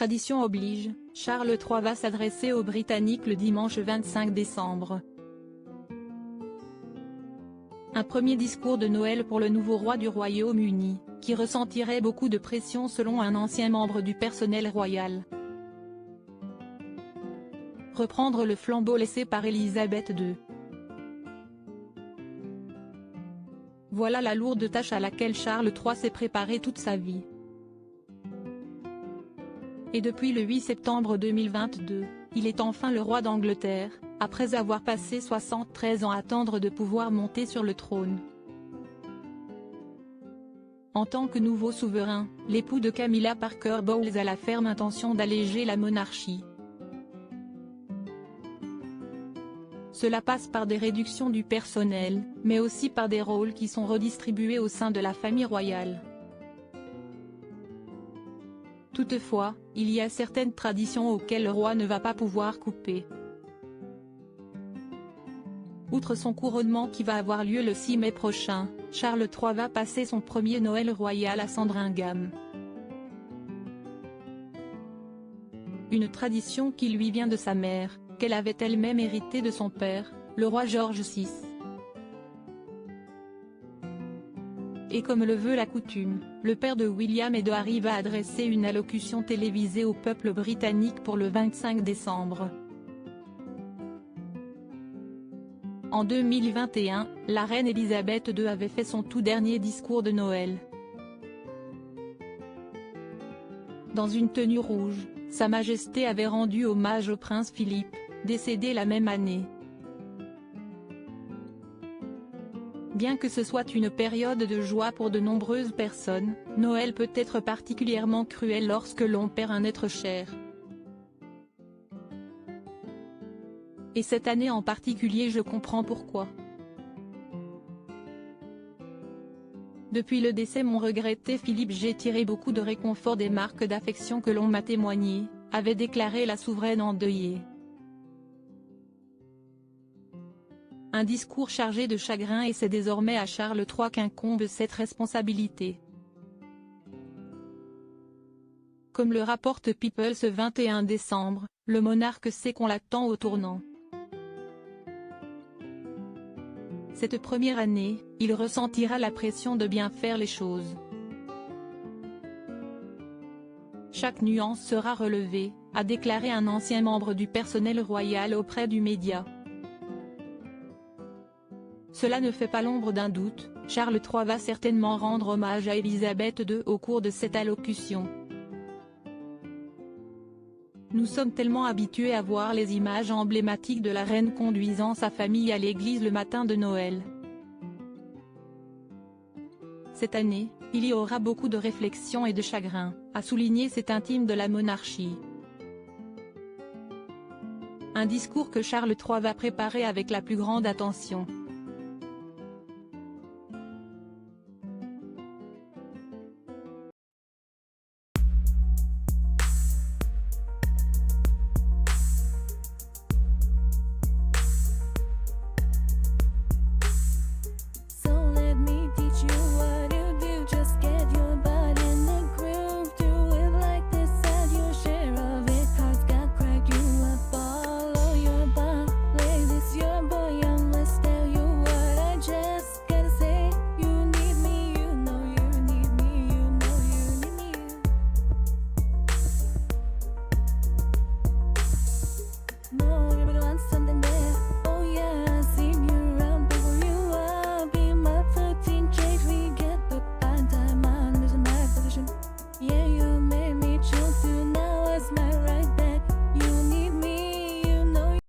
Tradition oblige, Charles III va s'adresser aux Britanniques le dimanche 25 décembre. Un premier discours de Noël pour le nouveau roi du Royaume-Uni, qui ressentirait beaucoup de pression selon un ancien membre du personnel royal. Reprendre le flambeau laissé par Élisabeth II. Voilà la lourde tâche à laquelle Charles III s'est préparé toute sa vie. Et depuis le 8 septembre 2022, il est enfin le roi d'Angleterre, après avoir passé 73 ans à attendre de pouvoir monter sur le trône. En tant que nouveau souverain, l'époux de Camilla Parker Bowles a la ferme intention d'alléger la monarchie. Cela passe par des réductions du personnel, mais aussi par des rôles qui sont redistribués au sein de la famille royale. Toutefois, il y a certaines traditions auxquelles le roi ne va pas pouvoir couper. Outre son couronnement qui va avoir lieu le 6 mai prochain, Charles III va passer son premier Noël royal à Sandringham. Une tradition qui lui vient de sa mère, qu'elle avait elle-même héritée de son père, le roi George VI. Et comme le veut la coutume, le père de William et de Harry va adresser une allocution télévisée au peuple britannique pour le 25 décembre. En 2021, la reine Élisabeth II avait fait son tout dernier discours de Noël. Dans une tenue rouge, Sa Majesté avait rendu hommage au prince Philippe, décédé la même année. Bien que ce soit une période de joie pour de nombreuses personnes, Noël peut être particulièrement cruel lorsque l'on perd un être cher. Et cette année en particulier, je comprends pourquoi. Depuis le décès mon regretté Philippe, j'ai tiré beaucoup de réconfort des marques d'affection que l'on m'a témoignées, avait déclaré la souveraine endeuillée. Un discours chargé de chagrin, et c'est désormais à Charles III qu'incombe cette responsabilité. Comme le rapporte People ce 21 décembre, le monarque sait qu'on l'attend au tournant. Cette première année, il ressentira la pression de bien faire les choses. Chaque nuance sera relevée, a déclaré un ancien membre du personnel royal auprès du média. Cela ne fait pas l'ombre d'un doute, Charles III va certainement rendre hommage à Élisabeth II au cours de cette allocution. Nous sommes tellement habitués à voir les images emblématiques de la reine conduisant sa famille à l'église le matin de Noël. Cette année, il y aura beaucoup de réflexion et de chagrin, a souligné cet intime de la monarchie. Un discours que Charles III va préparer avec la plus grande attention.